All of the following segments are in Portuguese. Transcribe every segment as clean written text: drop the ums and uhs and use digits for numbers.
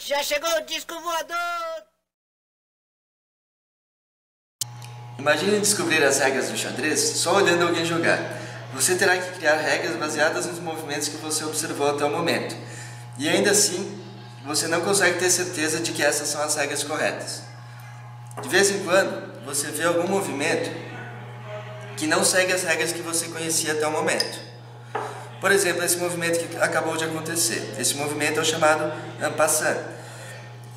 Já chegou o disco voador! Imagine descobrir as regras do xadrez só olhando alguém jogar. Você terá que criar regras baseadas nos movimentos que você observou até o momento. E ainda assim, você não consegue ter certeza de que essas são as regras corretas. De vez em quando, você vê algum movimento que não segue as regras que você conhecia até o momento. Por exemplo, esse movimento que acabou de acontecer. Esse movimento é o chamado en passant.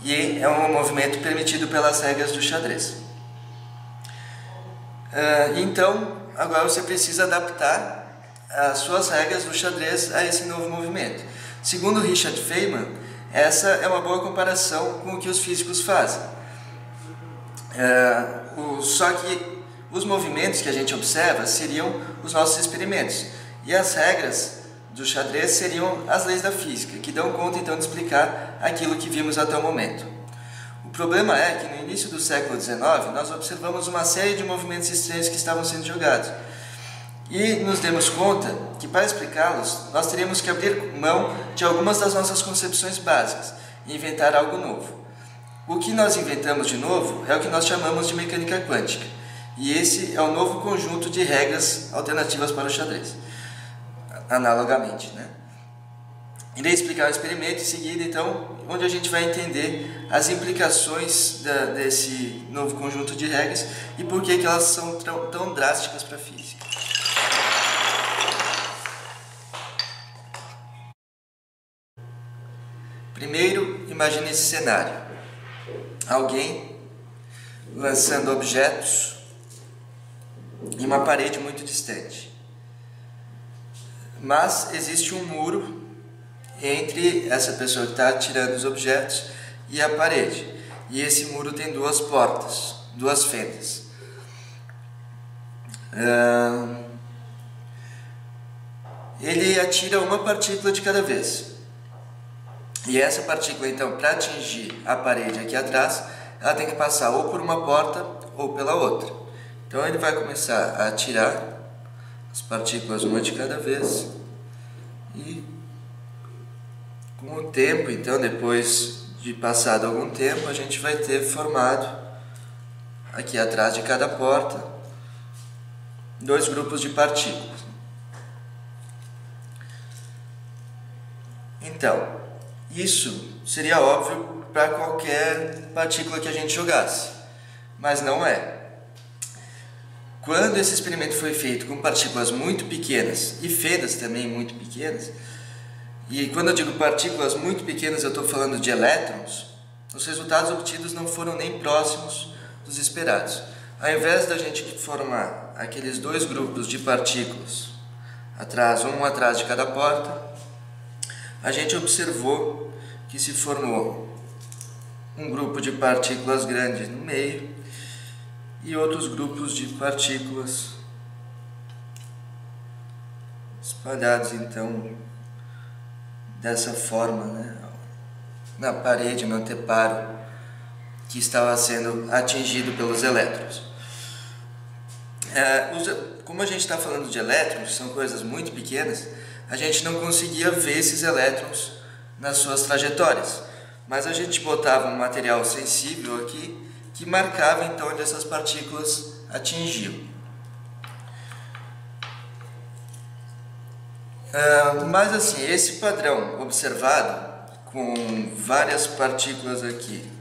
E é um movimento permitido pelas regras do xadrez. Então, agora você precisa adaptar as suas regras do xadrez a esse novo movimento. Segundo Richard Feynman, essa é uma boa comparação com o que os físicos fazem. Só que os movimentos que a gente observa seriam os nossos experimentos. E as regras do xadrez seriam as leis da física, que dão conta então de explicar aquilo que vimos até o momento. O problema é que no início do século XIX nós observamos uma série de movimentos estranhos que estavam sendo jogados. E nos demos conta que para explicá-los nós teríamos que abrir mão de algumas das nossas concepções básicas e inventar algo novo. O que nós inventamos de novo é o que nós chamamos de mecânica quântica. E esse é o novo conjunto de regras alternativas para o xadrez. Analogamente, né? Irei explicar o experimento em seguida, então, onde a gente vai entender as implicações desse novo conjunto de regras e por que elas são tão drásticas para a física. Primeiro, imagine esse cenário. Alguém lançando objetos em uma parede muito distante. Mas existe um muro entre essa pessoa que está atirando os objetos e a parede. E esse muro tem duas portas, duas fendas. Ele atira uma partícula de cada vez. E essa partícula, então, para atingir a parede aqui atrás, ela tem que passar ou por uma porta ou pela outra. Então ele vai começar a atirar as partículas uma de cada vez. E com o tempo, então, depois de passado algum tempo, a gente vai ter formado aqui atrás de cada porta dois grupos de partículas. Então, isso seria óbvio para qualquer partícula que a gente jogasse, mas não é. Quando esse experimento foi feito com partículas muito pequenas e fendas também muito pequenas, e quando eu digo partículas muito pequenas eu estou falando de elétrons, os resultados obtidos não foram nem próximos dos esperados. Ao invés da gente formar aqueles dois grupos de partículas, um atrás de cada porta, a gente observou que se formou um grupo de partículas grandes no meio e outros grupos de partículas espalhados então dessa forma, né, na parede, no anteparo que estava sendo atingido pelos elétrons. Como a gente está falando de elétrons, são coisas muito pequenas, a gente não conseguia ver esses elétrons nas suas trajetórias, mas a gente botava um material sensível aqui que marcava então onde essas partículas atingiam. Mas assim, esse padrão observado com várias partículas aqui,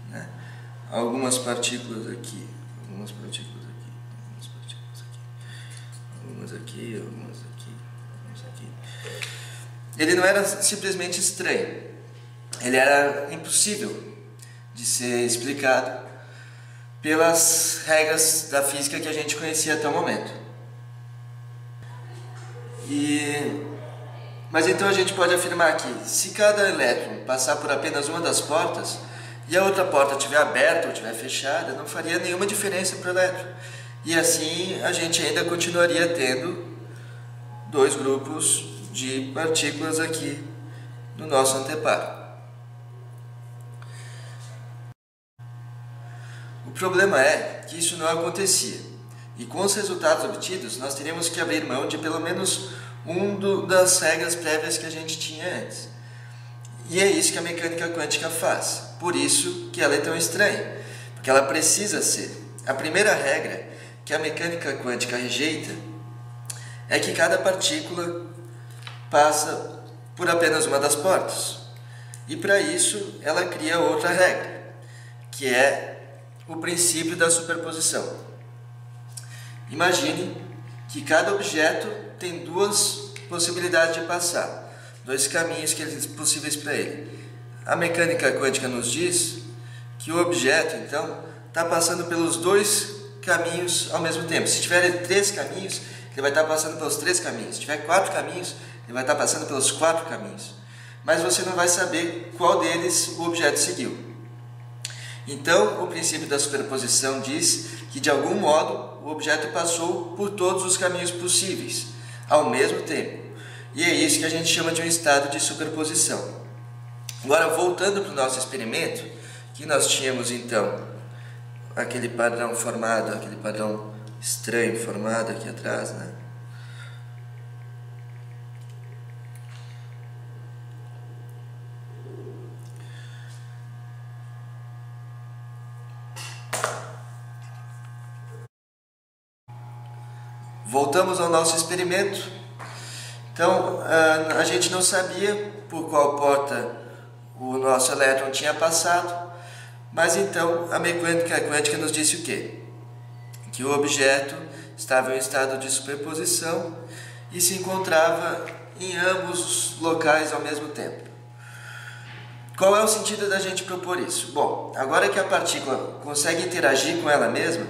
né? Algumas partículas aqui, algumas partículas aqui, algumas partículas aqui, algumas aqui, algumas aqui, algumas aqui. Ele não era simplesmente estranho, ele era impossível de ser explicado pelas regras da física que a gente conhecia até o momento. Mas então a gente pode afirmar que se cada elétron passar por apenas uma das portas e a outra porta estiver aberta ou estiver fechada, não faria nenhuma diferença para o elétron. E assim a gente ainda continuaria tendo dois grupos de partículas aqui no nosso anteparo. O problema é que isso não acontecia, e com os resultados obtidos nós teríamos que abrir mão de pelo menos das regras prévias que a gente tinha antes. E é isso que a mecânica quântica faz. Por isso que ela é tão estranha, porque ela precisa ser. A primeira regra que a mecânica quântica rejeita é que cada partícula passa por apenas uma das portas. E para isso ela cria outra regra, que é o princípio da superposição. Imagine que cada objeto tem duas possibilidades de passar, dois caminhos possíveis para ele. A mecânica quântica nos diz que o objeto, então, está passando pelos dois caminhos ao mesmo tempo. Se tiver 3 caminhos, ele vai estar passando pelos 3 caminhos. Se tiver 4 caminhos, ele vai estar passando pelos 4 caminhos. Mas você não vai saber qual deles o objeto seguiu. Então, o princípio da superposição diz que, de algum modo, o objeto passou por todos os caminhos possíveis, ao mesmo tempo. E é isso que a gente chama de um estado de superposição. Agora, voltando para o nosso experimento, que nós tínhamos, então, aquele padrão formado, aquele padrão estranho formado aqui atrás, né? Voltamos ao nosso experimento. Então, a gente não sabia por qual porta o nosso elétron tinha passado, mas então a mecânica quântica nos disse o quê? Que o objeto estava em estado de superposição e se encontrava em ambos os locais ao mesmo tempo. Qual é o sentido da gente propor isso? Bom, agora que a partícula consegue interagir com ela mesma,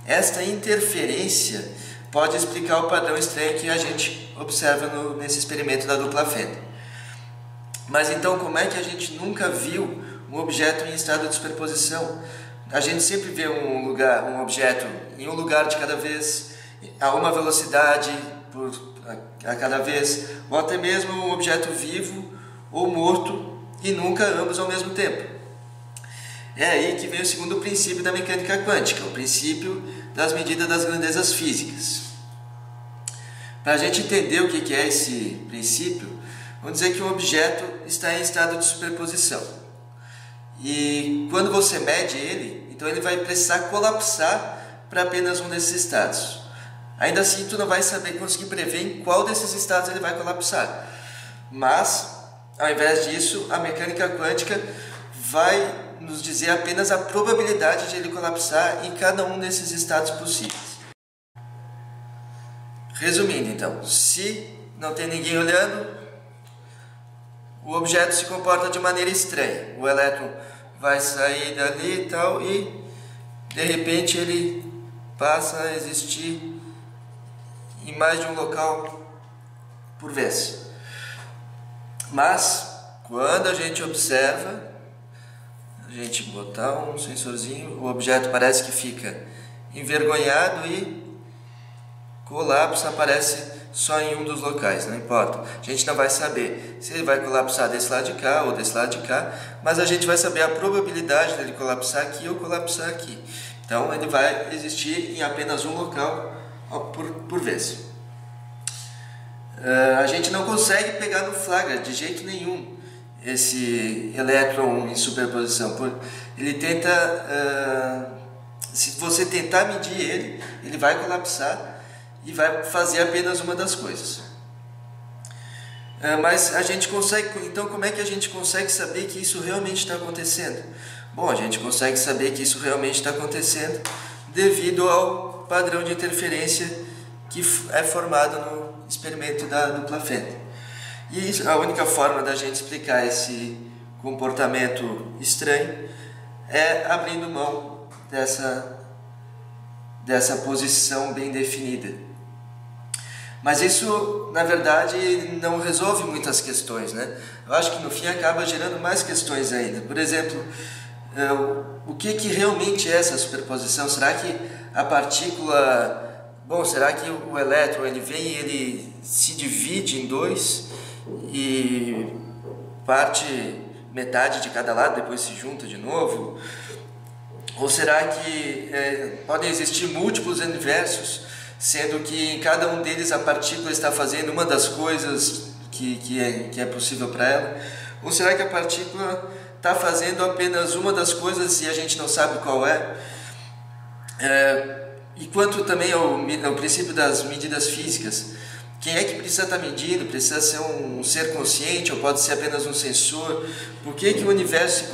esta interferência pode explicar o padrão estranho que a gente observa nesse experimento da dupla fenda. Mas então, como é que a gente nunca viu um objeto em estado de superposição? A gente sempre vê um objeto em um lugar de cada vez, a uma velocidade a cada vez, ou até mesmo um objeto vivo ou morto, e nunca ambos ao mesmo tempo. É aí que vem o segundo princípio da mecânica quântica, o princípio das medidas das grandezas físicas. Para a gente entender o que é esse princípio, vamos dizer que um objeto está em estado de superposição. E quando você mede ele, então ele vai precisar colapsar para apenas um desses estados. Ainda assim, tu não vai conseguir prever em qual desses estados ele vai colapsar. Mas, ao invés disso, a mecânica quântica vai nos dizer apenas a probabilidade de ele colapsar em cada um desses estados possíveis. Resumindo, então, se não tem ninguém olhando, o objeto se comporta de maneira estranha. O elétron vai sair dali e tal, e de repente ele passa a existir em mais de um local por vez. Mas, quando a gente observa, a gente botar um sensorzinho, o objeto parece que fica envergonhado e colapsa, aparece só em um dos locais, não importa. A gente não vai saber se ele vai colapsar desse lado de cá ou desse lado de cá, mas a gente vai saber a probabilidade dele colapsar aqui ou colapsar aqui. Então ele vai existir em apenas um local por vez. A gente não consegue pegar no flagra de jeito nenhum esse elétron em superposição. Ele tenta, se você tentar medir ele, ele vai colapsar e vai fazer apenas uma das coisas. Mas a gente consegue, então como é que a gente consegue saber que isso realmente está acontecendo? Bom, a gente consegue saber que isso realmente está acontecendo devido ao padrão de interferência que é formado no experimento da dupla fenda. E a única forma da gente explicar esse comportamento estranho é abrindo mão dessa posição bem definida. Mas isso, na verdade, não resolve muitas questões, né? Eu acho que no fim acaba gerando mais questões ainda. Por exemplo, o que realmente é essa superposição? Será que a partícula... Bom, será que o elétron ele vem e ele se divide em dois e parte metade de cada lado, depois se junta de novo? Ou será que podem existir múltiplos universos, sendo que em cada um deles a partícula está fazendo uma das coisas que é possível para ela? Ou será que a partícula está fazendo apenas uma das coisas e a gente não sabe qual é? E quanto também ao princípio das medidas físicas, quem é que precisa estar medindo? Precisa ser um ser consciente ou pode ser apenas um sensor? Por que o universo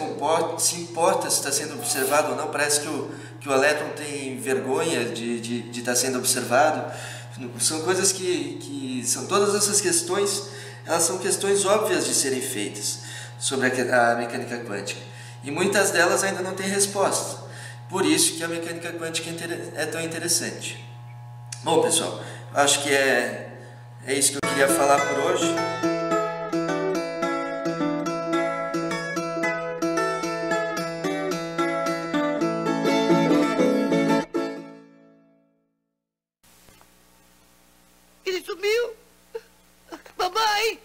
se importa se está sendo observado ou não? Parece que o elétron tem vergonha de estar sendo observado. São coisas que são todas essas questões, elas são questões óbvias de serem feitas sobre a mecânica quântica. E muitas delas ainda não têm resposta. Por isso que a mecânica quântica é tão interessante. Bom, pessoal, acho que é isso que eu queria falar por hoje. Ele sumiu? Mamãe!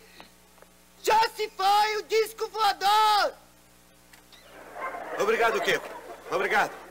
Já se foi o disco voador! Obrigado, Kiko. Obrigado.